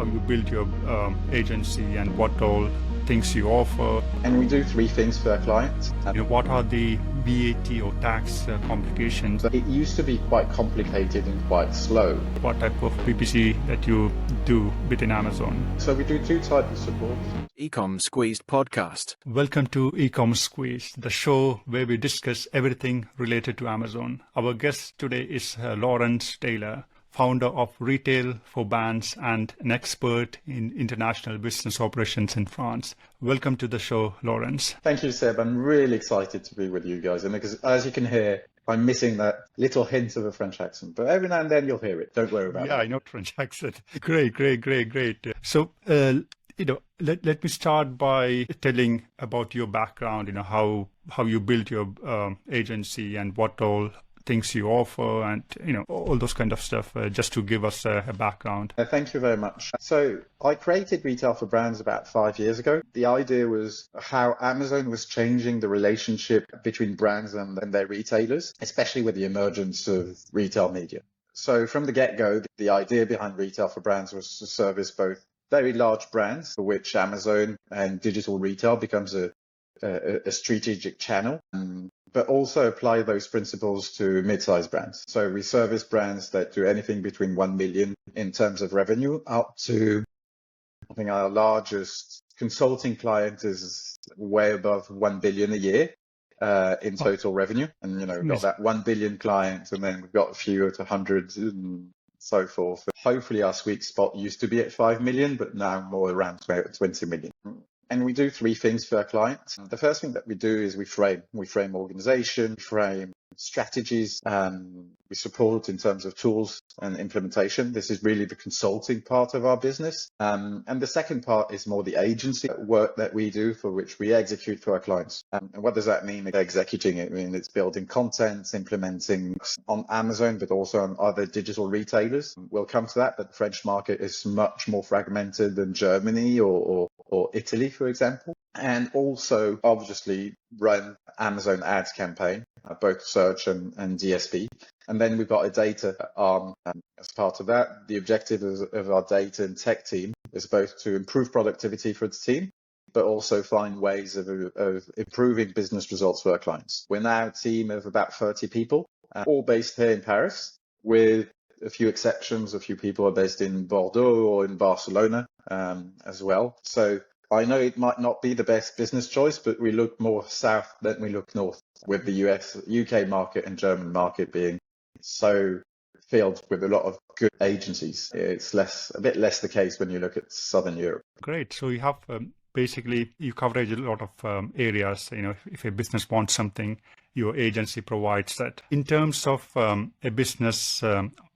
how you build your agency and what all things you offer. And we do three things for our clients. What are the VAT or tax complications? It used to be quite complicated and quite slow. What type of PPC that you do within Amazon? So we do two types of support. Ecom Squeezed podcast. Welcome to Ecommerce Squeezed, the show where we discuss everything related to Amazon. Our guest today is Lawrence Taylor, founder of Retail for Brands and an expert in international business operations in France. Welcome to the show, Lawrence. Thank you, Seb. I'm really excited to be with you guys. And because, as you can hear, I'm missing that little hint of a French accent, but every now and then you'll hear it. Don't worry about it. Yeah, I know French accent. Great. So, let me start by telling about your background, how you built your agency and what all things you offer and, all those kind of stuff, just to give us a background. Thank you very much. So I created Retail for Brands about 5 years ago. The idea was how Amazon was changing the relationship between brands and their retailers, especially with the emergence of retail media. So from the get-go, the idea behind Retail for Brands was to service both very large brands, for which Amazon and digital retail becomes a strategic channel, but also apply those principles to mid-sized brands. So we service brands that do anything between 1 million in terms of revenue up to, I think our largest consulting client is way above 1 billion a year in total revenue. And, we've got that 1 billion client, and then we've got a few at 100 and so forth. Hopefully our sweet spot used to be at 5 million, but now more around 20 million. And we do three things for our clients. The first thing that we do is we frame organization, we frame strategies, we support in terms of tools and implementation. This is really the consulting part of our business. And the second part is more the agency work that we do, for which we execute for our clients. And what does that mean? Executing it, it's building content, implementing on Amazon, but also on other digital retailers. We'll come to that, but the French market is much more fragmented than Germany or Italy, for example. And also, obviously, run Amazon ads campaign, both search and DSP. And then we've got a data arm as part of that. The objective of our data and tech team is both to improve productivity for the team, but also find ways of improving business results for our clients. We're now a team of about 30 people, all based here in Paris, with a few exceptions. A few people are based in Bordeaux or in Barcelona as well. So I know it might not be the best business choice, but we look more south than we look north, with the UK market and German market being so filled with a lot of good agencies. It's a bit less the case when you look at Southern Europe. Great. So you have basically you coverage a lot of areas. If a business wants something, your agency provides that. In terms of a business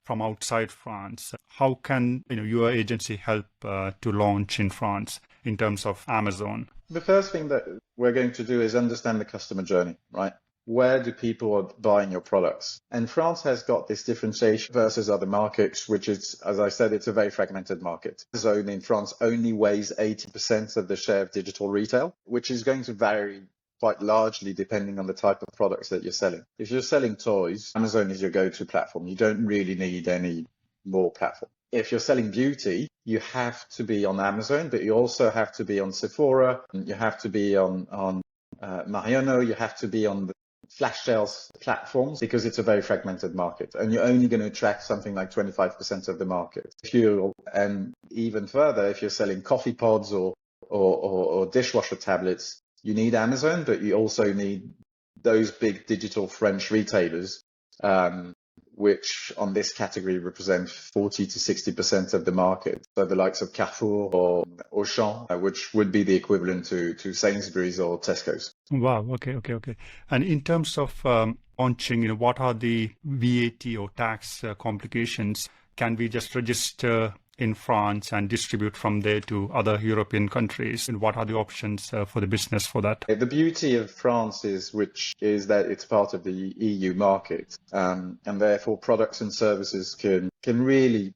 from outside France, how can your agency help to launch in France in terms of Amazon? The first thing that we're going to do is understand the customer journey, right? Where do people are buying your products? And France has got this differentiation versus other markets, which is, as I said, it's a very fragmented market. Amazon in France only weighs 80% of the share of digital retail, which is going to vary quite largely depending on the type of products that you're selling. If you're selling toys, Amazon is your go-to platform. You don't really need any more platform. If you're selling beauty, you have to be on Amazon, but you also have to be on Sephora, you have to be on Mariano, you have to be on the flash sales platforms, because it's a very fragmented market and you're only going to attract something like 25% of the market. And even further, if you're selling coffee pods or dishwasher tablets, you need Amazon, but you also need those big digital French retailers, which on this category represent 40 to 60% of the market. So the likes of Carrefour or Auchan, which would be the equivalent to Sainsbury's or Tesco's. Wow. Okay. And in terms of launching, what are the VAT or tax complications? Can we just register in France and distribute from there to other European countries? And what are the options for the business for that? The beauty of France is that it's part of the EU market, and therefore products and services can really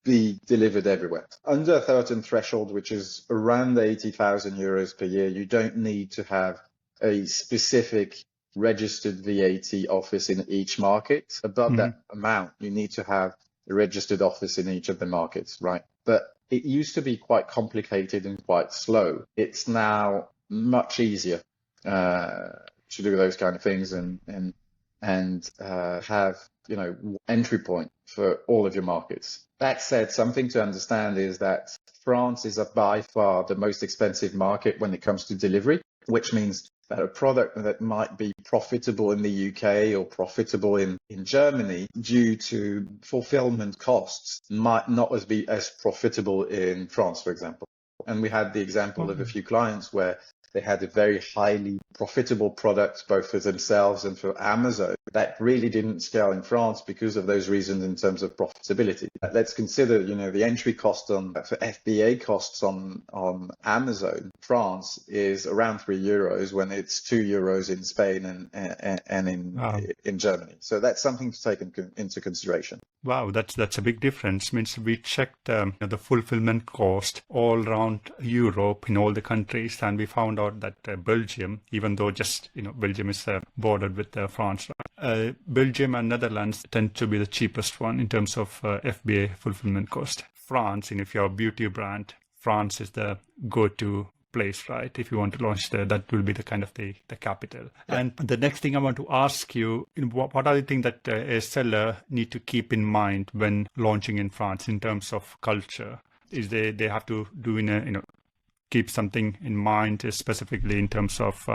be delivered everywhere. Under a certain threshold, which is around 80,000 euros per year, you don't need to have a specific registered VAT office in each market. Above that amount, you need to have a registered office in each of the markets, right? But it used to be quite complicated and quite slow. It's now much easier to do those kind of things and have, you know, entry point for all of your markets. That said, something to understand is that France is by far the most expensive market when it comes to delivery, which means that a product that might be profitable in the UK or profitable in Germany due to fulfillment costs might not be as profitable in France, for example. And we had the example of a few clients where they had a very highly profitable product, both for themselves and for Amazon, that really didn't scale in France because of those reasons in terms of profitability. Let's consider, you know, the entry cost for FBA costs on Amazon France is around €3 when it's €2 in Spain and in Germany. So that's something to take into consideration. Wow, that's a big difference. Means we checked the fulfillment cost all around Europe in all the countries, and we found out that Belgium, even though just Belgium is bordered with France, Belgium and Netherlands tend to be the cheapest one in terms of FBA fulfillment cost. France, and if you're a beauty brand, France is the go-to place, right? If you want to launch there, that will be the kind of the capital. Yeah. And the next thing I want to ask you, what are the things that a seller need to keep in mind when launching in France in terms of culture? Is they have to do keep something in mind specifically in terms of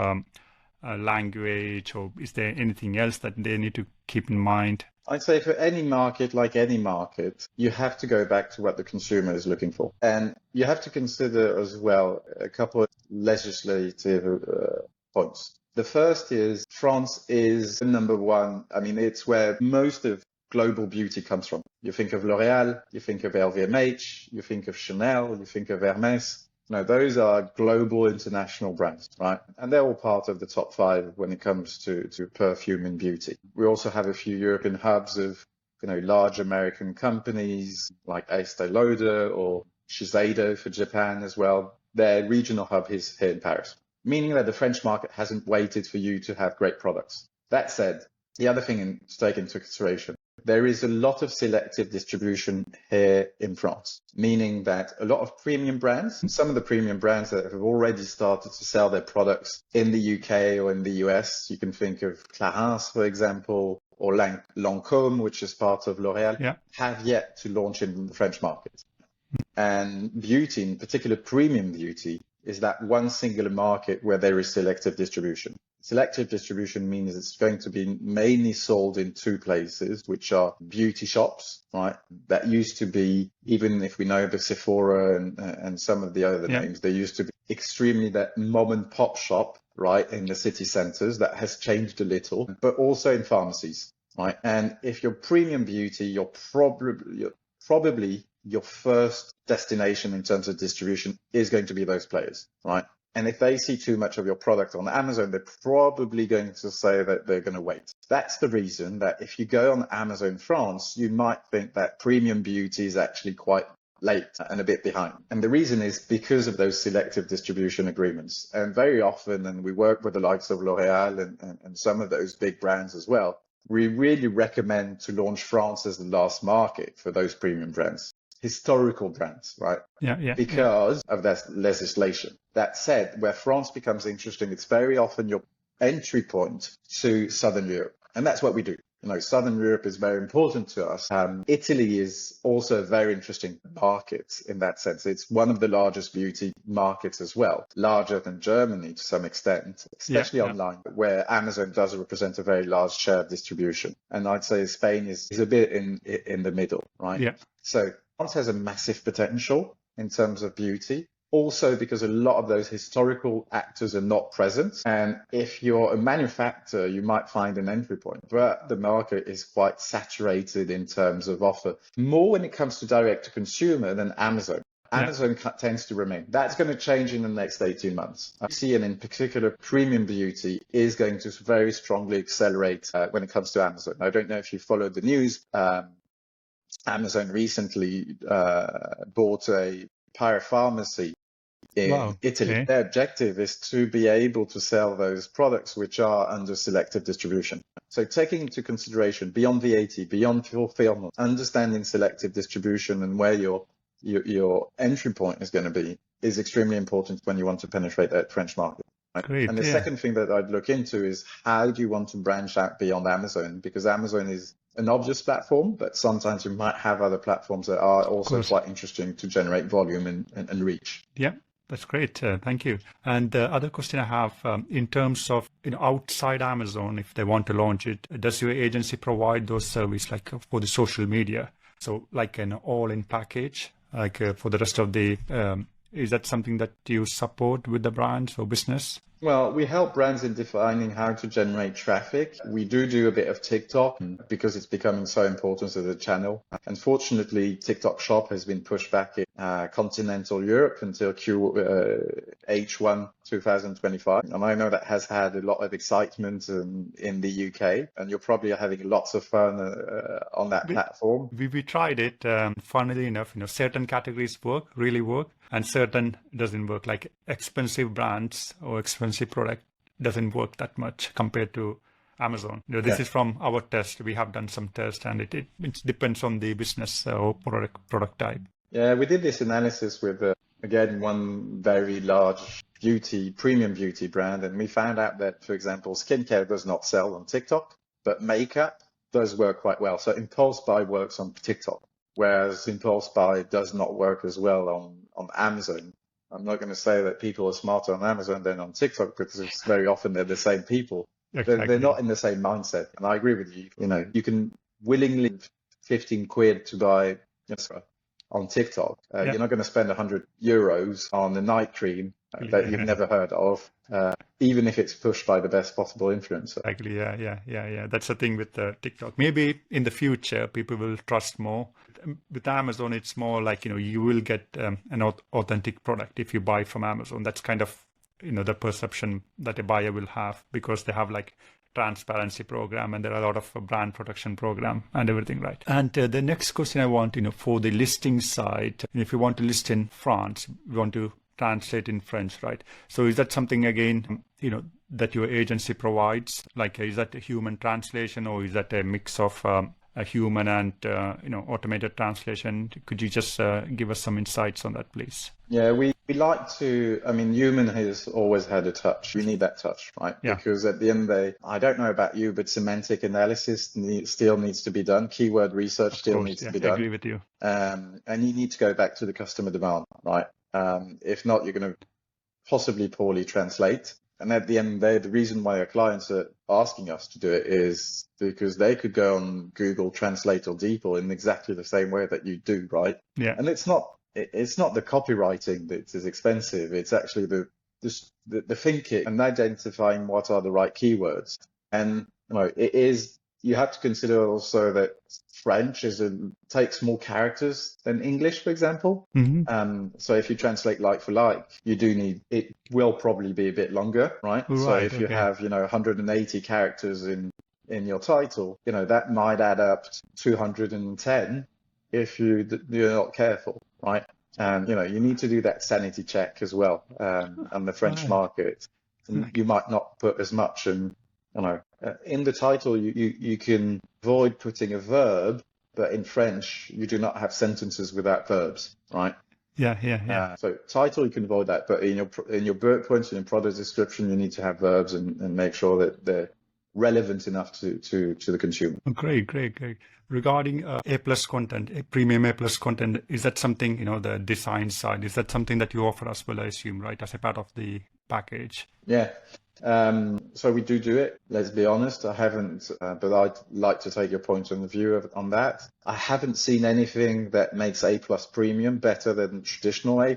language, or is there anything else that they need to keep in mind? I'd say for any market, like any market, you have to go back to what the consumer is looking for. And you have to consider as well a couple of legislative points. The first is France is number one. I mean, it's where most of global beauty comes from. You think of L'Oréal, you think of LVMH, you think of Chanel, you think of Hermès. No, those are global international brands, right? And they're all part of the top 5 when it comes to perfume and beauty. We also have a few European hubs of, large American companies like Estée Lauder or Shiseido for Japan as well. Their regional hub is here in Paris, meaning that the French market hasn't waited for you to have great products. That said, the other thing to take into consideration, there is a lot of selective distribution here in France, meaning that a lot of premium brands, some of the premium brands that have already started to sell their products in the UK or in the US, you can think of Clarins, for example, or Lancôme, which is part of L'Oréal, have yet to launch in the French market. And beauty, in particular premium beauty, is that one singular market where there is selective distribution. Selective distribution means it's going to be mainly sold in 2 places, which are beauty shops, right? That used to be, even if we know the Sephora and some of the other names, they used to be extremely that mom and pop shop, right, in the city centers. That has changed a little, but also in pharmacies, right? And if you're premium beauty, you're probably your first destination in terms of distribution is going to be those players, right? And if they see too much of your product on Amazon, they're probably going to say that they're going to wait. That's the reason that if you go on Amazon France, you might think that premium beauty is actually quite late and a bit behind. And the reason is because of those selective distribution agreements. And very often, and we work with the likes of L'Oréal and some of those big brands as well, we really recommend to launch France as the last market for those premium brands. Historical brands, right? Because of that legislation. That said, where France becomes interesting, it's very often your entry point to Southern Europe. And that's what we do. Southern Europe is very important to us. Italy is also a very interesting market in that sense. It's one of the largest beauty markets as well, larger than Germany to some extent, especially online, where Amazon does represent a very large share of distribution. And I'd say Spain is a bit in the middle, right? Yeah. So France has a massive potential in terms of beauty, also because a lot of those historical actors are not present. And if you're a manufacturer, you might find an entry point, but the market is quite saturated in terms of offer, more when it comes to direct to consumer than Amazon. Amazon tends to remain. That's going to change in the next 18 months. I see, and in particular, premium beauty is going to very strongly accelerate when it comes to Amazon. I don't know if you followed the news. Amazon recently bought a parapharmacy in Italy. Okay. Their objective is to be able to sell those products which are under selective distribution. So taking into consideration beyond VAT, beyond fulfillment, understanding selective distribution and where your your entry point is going to be is extremely important when you want to penetrate that French market. Right? Great. And the second thing that I'd look into is how do you want to branch out beyond Amazon? Because Amazon is an obvious platform, but sometimes you might have other platforms that are also quite interesting to generate volume and reach. Yeah. That's great. Thank you. And the other question I have, in terms of outside Amazon, if they want to launch it, does your agency provide those services like for the social media? So like an all-in package, like for the rest of the, is that something that you support with the brands or business? Well, we help brands in defining how to generate traffic. We do a bit of TikTok because it's becoming so important as a channel. Unfortunately, TikTok Shop has been pushed back in continental Europe until H1 2025. And I know that has had a lot of excitement in the UK, and you're probably having lots of fun on that platform. We tried it. Funnily enough, certain categories really work, and certain doesn't work. Like expensive brands or expensive product doesn't work that much compared to Amazon. This is from our test. We have done some tests, and it depends on the business or product type. Yeah, we did this analysis with again one very large premium beauty brand, and we found out that, for example, skincare does not sell on TikTok, but makeup does work quite well. So impulse buy works on TikTok, whereas impulse buy does not work as well on Amazon. I'm not going to say that people are smarter on Amazon than on TikTok, because it's very often they're the same people. Exactly. They're not in the same mindset. And I agree with you. You can willingly 15 quid to buy on TikTok. You're not going to spend 100 euros on a night cream that you've never heard of, even if it's pushed by the best possible influencer. Exactly. Yeah. That's the thing with TikTok. Maybe in the future, people will trust more. With Amazon, it's more like, you will get an authentic product if you buy from Amazon. That's kind of, the perception that a buyer will have, because they have like transparency program, and there are a lot of brand protection program and everything, right? And the next question I want, for the listing side, if you want to list in France, you want to translate in French, right? So is that something, again, that your agency provides? Like, is that a human translation, or is that a mix of a human and automated translation? Could you just give us some insights on that, please? Yeah, we like to, human has always had a touch. We need that touch, right? Yeah. Because at the end of the day, I don't know about you, but semantic analysis still needs to be done. Keyword research still needs to be done. I agree with you. And you need to go back to the customer demand, right? If not, you're going to possibly poorly translate. And at the end of the day, the reason why our clients are asking us to do it is because they could go on Google Translate or DeepL in exactly the same way that you do, right? Yeah. And it's not the copywriting that is expensive. It's actually the thinking and identifying what are the right keywords. And you have to consider also that French takes more characters than English, for example. Mm-hmm. So if you translate like for like, it will probably be a bit longer, right? So if you have 180 characters in your title, that might add up to 210 if you're not careful, right? And you need to do that sanity check as well on the French market. And you might not put as much in the title. You can avoid putting a verb, but in French you do not have sentences without verbs, right? Yeah. So title, you can avoid that, but in your bullet points and in product description, you need to have verbs and make sure that they're relevant enough to the consumer. Great. Regarding A+ content, premium A+ content, is that something, the design side, is that something that you offer as well, I assume, right, as a part of the package? Yeah. So we do it. Let's be honest. I haven't, but I'd like to take your point of view on that. I haven't seen anything that makes A+ premium better than traditional A+.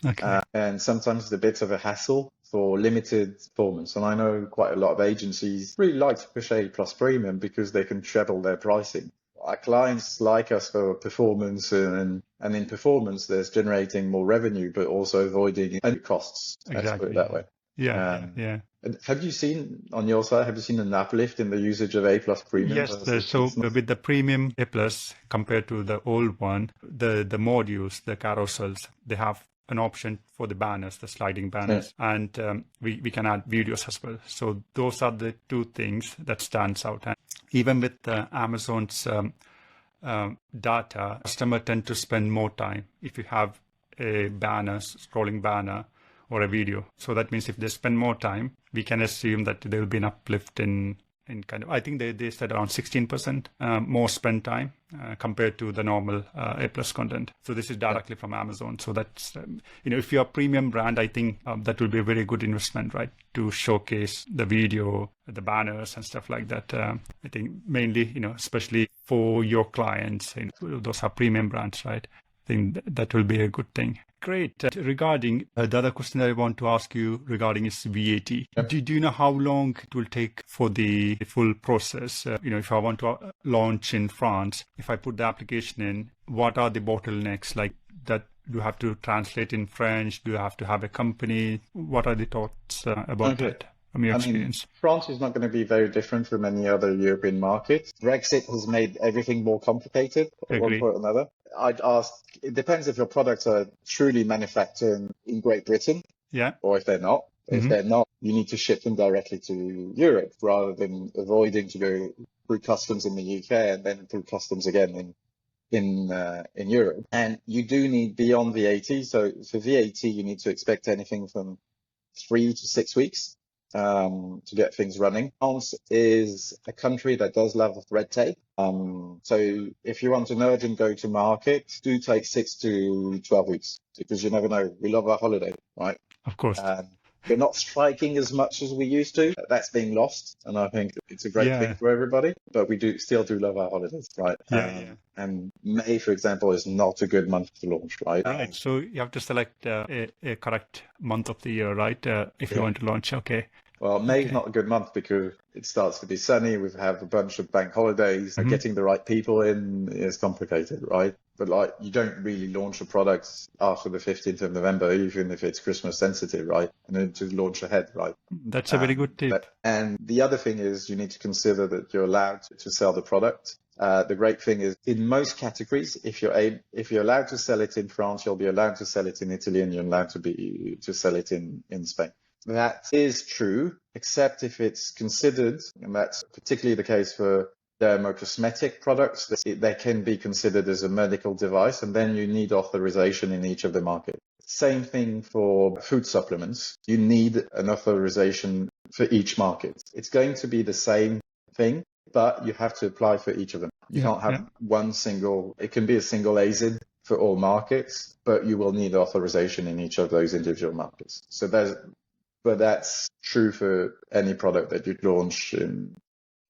Okay. And sometimes it's a bit of a hassle for limited performance. And I know quite a lot of agencies really like to push A+ premium because they can treble their pricing. Our clients like us for performance, and in performance, there's generating more revenue, but also avoiding any costs. Let's put it that way. Yeah. Have you seen on your side? Have you seen an uplift in the usage of A+ premium? Yes. So with the premium A+ compared to the old one, the modules, the carousels, they have an option for the banners, the sliding banners, and we can add videos as well. So those are the two things that stands out. And even with Amazon's data, customer tend to spend more time if you have a banner, scrolling banner, or a video. So that means if they spend more time, we can assume that there will be an uplift in kind of, I think they said around 16% more spend time compared to the normal A+ content. So this is directly from Amazon. So that's, if you're a premium brand, I think that will be a very good investment, right? To showcase the video, the banners and stuff like that. I think mainly, especially for your clients, those are premium brands, right? I think that will be a good thing. Great. Regarding the other question that I want to ask you regarding is VAT. Yep. Do you know how long it will take for the full process? If I want to launch in France, if I put the application in, what are the bottlenecks like that? Do you have to translate in French? Do you have to have a company? What are the thoughts about that from your experience? France is not going to be very different from any other European market. Brexit has made everything more complicated at one point or another. I'd ask, it depends if your products are truly manufactured in Great Britain, or if they're not. If they're not, you need to ship them directly to Europe rather than avoiding to go through customs in the UK and then through customs again in Europe. And you do need beyond VAT. So for VAT, you need to expect anything from 3 to 6 weeks to get things running. France is a country that does love red tape. So if you want an urgent go-to-market, do take 6 to 12 weeks because you never know. We love our holiday, right? Of course. We're not striking as much as we used to. That's being lost, and I think it's a great thing for everybody. But we still do love our holidays, right? And May, for example, is not a good month to launch, right? Right. So you have to select a correct month of the year, right? If you want to launch, okay. Well, May is not a good month because it starts to be sunny. We have a bunch of bank holidays. Getting the right people in is complicated, right? But you don't really launch a product after the 15th of November, even if it's Christmas sensitive, right? And then to launch ahead, right? That's a very good tip. And the other thing is you need to consider that you're allowed to sell the product. The great thing is in most categories, if you're allowed to sell it in France, you'll be allowed to sell it in Italy and you're allowed to sell it in Spain. That is true, except if it's considered, and that's particularly the case for dermocosmetic products, they can be considered as a medical device, and then you need authorization in each of the markets. Same thing for food supplements. You need an authorization for each market. It's going to be the same thing, but you have to apply for each of them. You can't have one single, it can be a single ASIN for all markets, but you will need authorization in each of those individual markets. But that's true for any product that you launch in,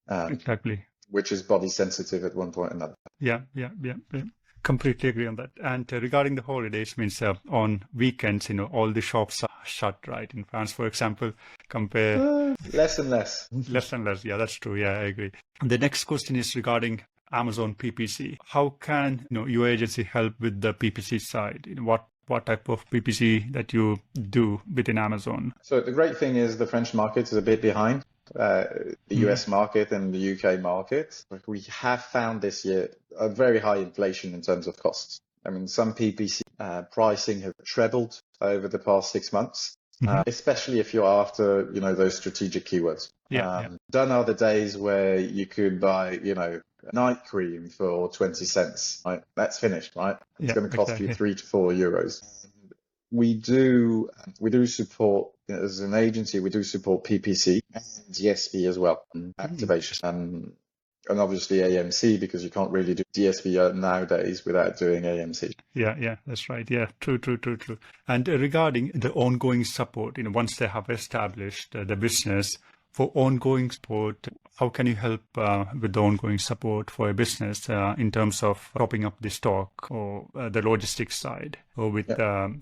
exactly, which is body sensitive at one point or another. Yeah. Completely agree on that. And regarding the holidays, means on weekends, all the shops are shut, right? In France, for example, compare less and less. Less and less. Yeah, that's true. Yeah, I agree. The next question is regarding Amazon PPC. How can your agency help with the PPC side? What type of PPC that you do within Amazon? So the great thing is the French market is a bit behind the US market and the UK market. We have found this year a very high inflation in terms of costs. I mean, some PPC pricing have trebled over the past 6 months, especially if you're after, those strategic keywords. Done are the days where you could buy, night cream for 20 cents, right? That's finished, right? It's going to cost you 3 to 4 euros. We do support, as an agency, we do support PPC and DSP as well, activation, and obviously AMC, because you can't really do DSP nowadays without doing AMC. Yeah, that's right. Yeah, true. And regarding the ongoing support, once they have established the business, for ongoing support, how can you help with the ongoing support for a business in terms of topping up the stock or the logistics side, or with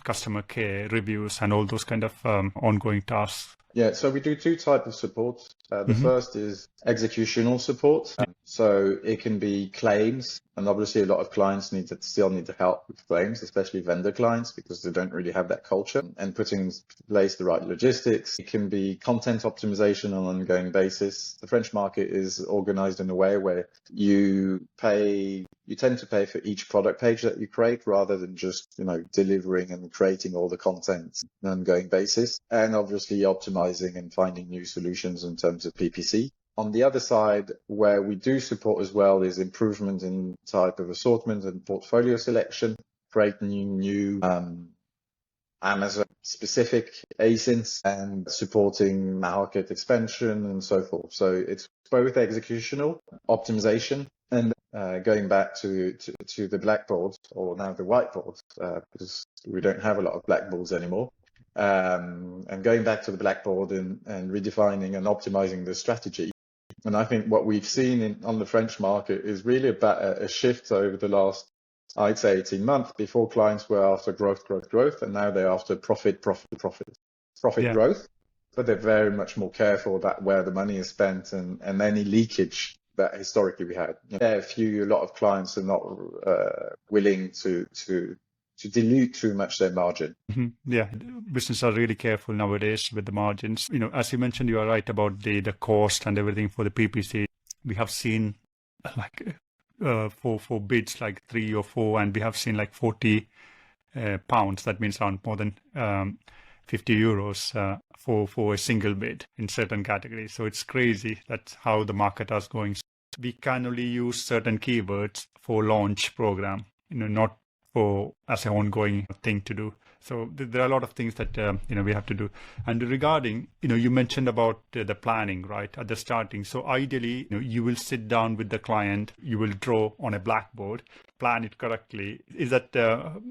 customer care, reviews, and all those kind of ongoing tasks? Yeah, so we do 2 types of support. The first is executional support. So it can be claims, and obviously a lot of clients still need to help with claims, especially vendor clients, because they don't really have that culture, and putting in place the right logistics. It can be content optimization on an ongoing basis. The French market is organized in a way where you tend to pay for each product page that you create rather than just, delivering and creating all the content on an ongoing basis, and obviously optimizing and finding new solutions in terms of PPC. On the other side, where we do support as well is improvement in type of assortment and portfolio selection, creating new Amazon specific ASINs and supporting market expansion and so forth. So it's both executional optimization and going back to the blackboard, or now the whiteboard, because we don't have a lot of blackboards anymore. And going back to the blackboard and redefining and optimizing the strategy. And I think what we've seen on the French market is really about a shift over the last, I'd say, 18 months. Before, clients were after growth, and now they're after profit growth. But they're very much more careful about where the money is spent and any leakage that historically we had. A lot of clients are not willing to dilute too much their margin. Yeah, businesses are really careful nowadays with the margins. As you mentioned, you are right about the cost and everything for the PPC. We have seen like for bids like 3 or 4, and we have seen like 40 pounds. That means around more than 50 euros for a single bid in certain categories. So it's crazy. That's how the market is going. We can only use certain keywords for launch program, not for as an ongoing thing to do. So there are a lot of things that we have to do. And regarding, you mentioned about the planning, right, at the starting. So ideally, you will sit down with the client, you will draw on a blackboard, plan it correctly. Is that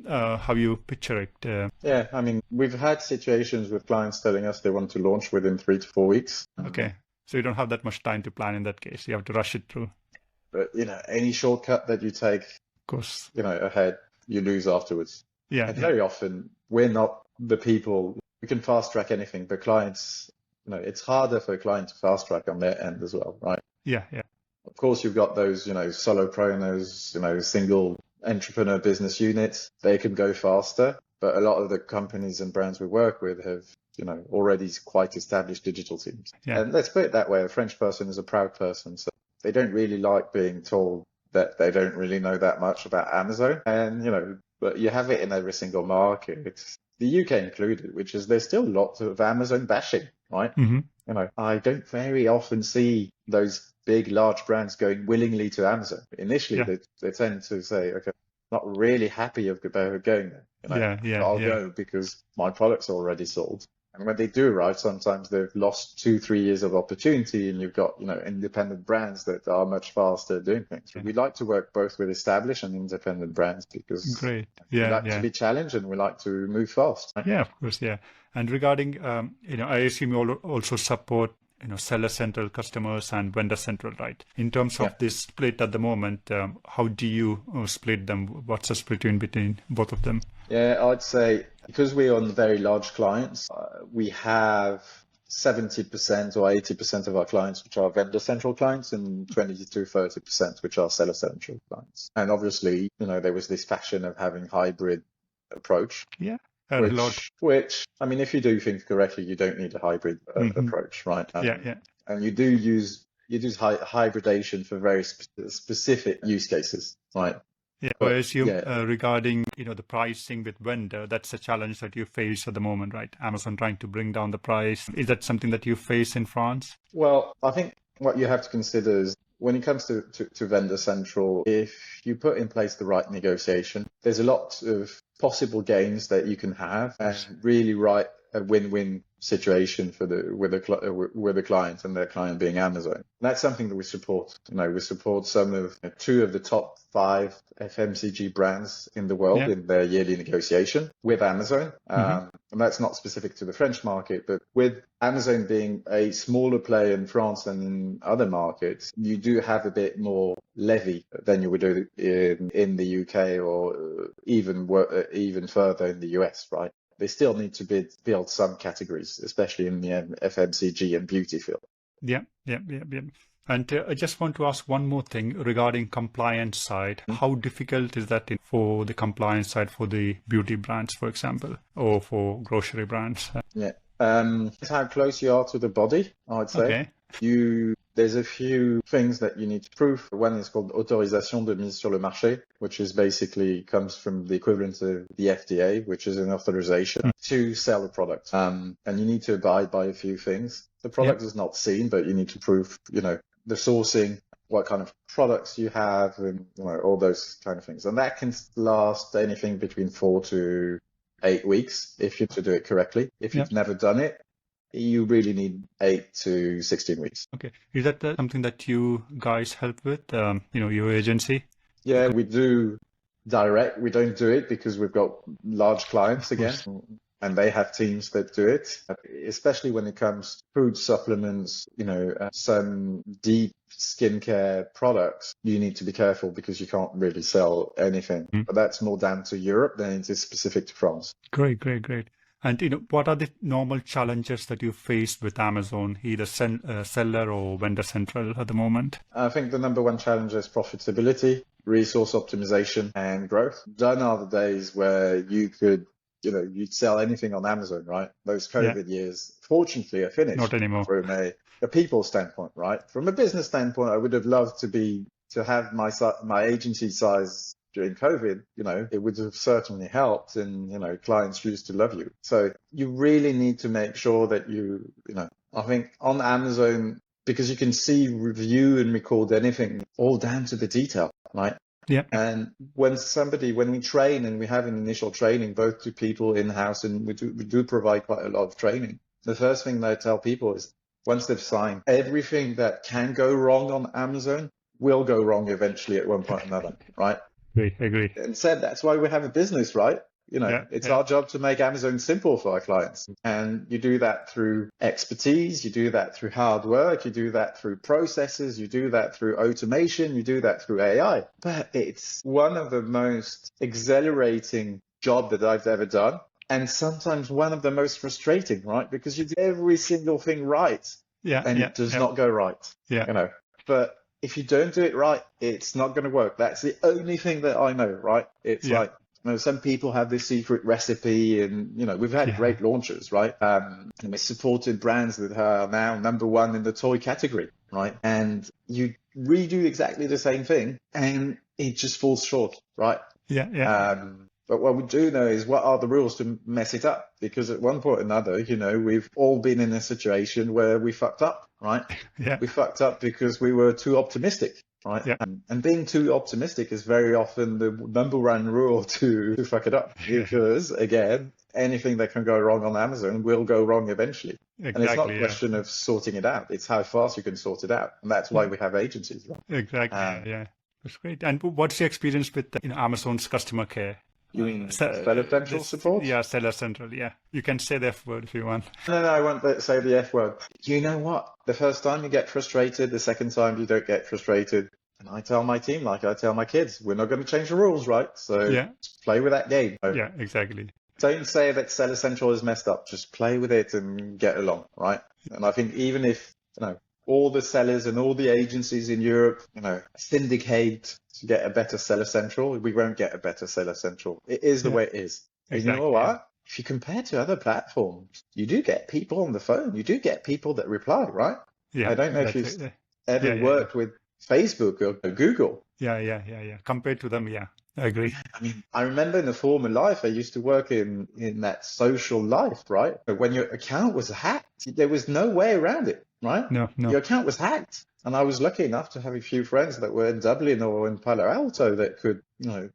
how you picture it? Yeah, I mean, we've had situations with clients telling us they want to launch within 3 to 4 weeks. Okay, so you don't have that much time to plan in that case. You have to rush it through. But any shortcut that you take, of course, ahead, you lose afterwards. Yeah. And very often we're not the people who can fast track anything, but clients, it's harder for a client to fast track on their end as well, right? Yeah. Of course, you've got those, solopreneurs, single entrepreneur business units. They can go faster, but a lot of the companies and brands we work with have, already quite established digital teams. Yeah. And let's put it that way. A French person is a proud person, so they don't really like being told that they don't really know that much about Amazon. And, but you have it in every single market, the UK included, which is there's still lots of Amazon bashing, right? Mm-hmm. I don't very often see those big, large brands going willingly to Amazon. Initially, they tend to say, okay, not really happy about going there. I'll go because my product's already sold. And when they do arrive, sometimes they've lost 2-3 years of opportunity, and you've got, independent brands that are much faster doing things. Yeah. We like to work both with established and independent brands because we like to be challenged and we like to move fast. Right? Yeah, of course. Yeah. And regarding, I assume you also support, seller central customers and vendor central, right? In terms of this split at the moment, how do you split them? What's the split between both of them? Yeah, I'd say because we're on very large clients, we have 70% or 80% of our clients, which are vendor central clients, and 20 to 30%, which are seller central clients. And obviously, there was this fashion of having hybrid approach. Yeah. Which, I mean, if you do things correctly, you don't need a hybrid approach, right? And you do use hybridation for very specific use cases, right? Yeah, but I assume regarding the pricing with vendor, that's a challenge that you face at the moment, right? Amazon trying to bring down the price. Is that something that you face in France? Well, I think what you have to consider is when it comes to vendor central, if you put in place the right negotiation, there's a lot of possible gains that you can have and really write a win-win situation for with the client and their client being Amazon. And that's something that we support. We support two of the top 5 FMCG brands in the world in their yearly negotiation with Amazon. And that's not specific to the French market, but with Amazon being a smaller player in France than in other markets, you do have a bit more levy than you would do in the UK or even further in the US, right? They still need to build some categories, especially in the FMCG and beauty field. Yeah. And I just want to ask one more thing regarding compliance side. How difficult is that for the compliance side for the beauty brands, for example, or for grocery brands? Yeah. It's how close you are to the body, I'd say. Okay. There's a few things that you need to prove. One is called autorisation de mise sur le marché, which is basically comes from the equivalent of the FDA, which is an authorization to sell a product. And you need to abide by a few things. The product is not seen, but you need to prove, the sourcing, what kind of products you have, and all those kind of things. And that can last anything between 4 to 8 weeks if you to do it correctly. If you've never done it, you really need 8 to 16 weeks. Okay. Is that something that you guys help with, your agency? Yeah, we do direct. We don't do it because we've got large clients again, and they have teams that do it, especially when it comes to food supplements, some deep skincare products. You need to be careful because you can't really sell anything. But that's more down to Europe than it is specific to France. Great. And what are the normal challenges that you face with Amazon, either seller or vendor central at the moment? I think the number one challenge is profitability, resource optimization, and growth. Gone are the days where you could, you'd sell anything on Amazon, right? Those COVID years, fortunately, are finished. Not anymore. From a people standpoint, right? From a business standpoint, I would have loved to have my agency size during COVID. It would have certainly helped, and clients used to love you. So you really need to make sure that I think on Amazon, because you can see, review and record anything all down to the detail, right? Yeah. And when we train, and we have an initial training both to people in-house, and we do provide quite a lot of training. The first thing that I tell people is, once they've signed, everything that can go wrong on Amazon will go wrong eventually at one point or another, right? Agree. And said, that's why we have a business, right? It's our job to make Amazon simple for our clients. And you do that through expertise, you do that through hard work, you do that through processes, you do that through automation, you do that through AI. But it's one of the most exhilarating job that I've ever done. And sometimes one of the most frustrating, right? Because you do every single thing right. It does not go right. But if you don't do it right, it's not going to work. That's the only thing that I know, right? It's like, some people have this secret recipe, and, we've had great launches, right? And we supported brands that are now number one in the toy category, right? And you redo exactly the same thing and it just falls short, right? But what we do know is what are the rules to mess it up? Because at one point or another, we've all been in a situation where we fucked up, right? We fucked up because we were too optimistic, right? And being too optimistic is very often the number one rule to fuck it up. Because, again, anything that can go wrong on Amazon will go wrong eventually. And it's not a question of sorting it out. It's how fast you can sort it out. And that's why we have agencies, right? Exactly, That's great. And what's your experience with Amazon's customer care? You mean Seller Central support? Yeah, Seller Central, You can say the F word if you want. No, I won't say the F word. You know what? The first time you get frustrated, the second time you don't get frustrated. And I tell my team, like I tell my kids, we're not going to change the rules, right? So play with that game. Yeah, exactly. Don't say that Seller Central is messed up. Just play with it and get along, right? And I think even if, all the sellers and all the agencies in Europe, syndicate to get a better Seller Central, we won't get a better Seller Central. It is the way it is. Exactly. You know what? If you compare to other platforms, you do get people on the phone. You do get people that reply, right? I don't know if you've ever worked with Facebook or Google. Compared to them, I agree. I mean, I remember in a former life, I used to work in that social life, right? When your account was hacked, there was no way around it, right? No. Your account was hacked. And I was lucky enough to have a few friends that were in Dublin or in Palo Alto that could,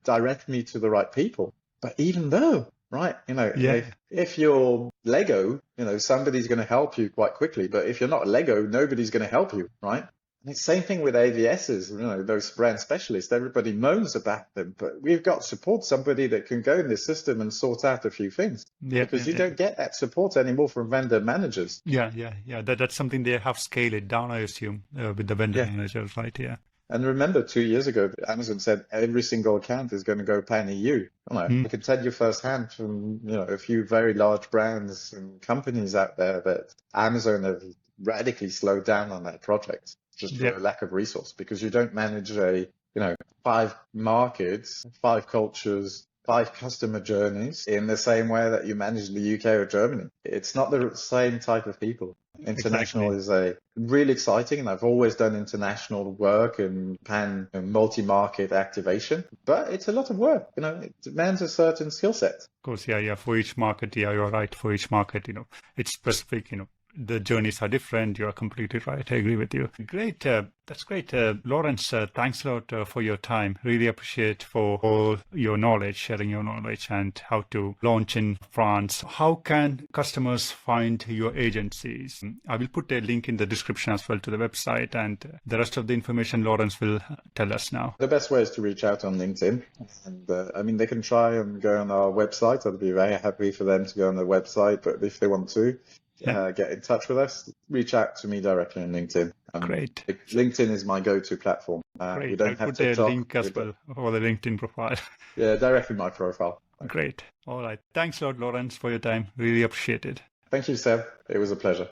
direct me to the right people. But even though, right, if you're Lego, somebody's going to help you quite quickly. But if you're not Lego, nobody's going to help you, right? And it's the same thing with AVSs, those brand specialists. Everybody moans about them, but we've got support, somebody that can go in the system and sort out a few things. Because you don't get that support anymore from vendor managers. That's something they have scaled it down, I assume, with the vendor managers, right? And remember, 2 years ago, Amazon said every single account is going to go pan-EU. I can tell you firsthand from a few very large brands and companies out there that Amazon have radically slowed down on that project. Just for a lack of resource, because you don't manage 5 markets, 5 cultures, 5 customer journeys in the same way that you manage the UK or Germany. It's not the same type of people. International is really exciting, and I've always done international work and multi-market activation, but it's a lot of work. It demands a certain skill set. Of course, for each market, you're right. For each market, it's specific, the journeys are different. You are completely right. I agree with you. Great. That's great. Lawrence, thanks a lot for your time. Really appreciate for all your knowledge, sharing your knowledge and how to launch in France. How can customers find your agencies? I will put a link in the description as well to the website, and the rest of the information Lawrence will tell us now. The best way is to reach out on LinkedIn. And they can try and go on our website. I'd be very happy for them to go on the website, but if they want to, get in touch with us, reach out to me directly on LinkedIn. Great. LinkedIn is my go-to platform. Great. We don't I'll have put TikTok. a link as well for the LinkedIn profile. Yeah, directly my profile. Great. All right. Thanks a lot, Lawrence, for your time. Really appreciate it. Thank you, Seb. It was a pleasure.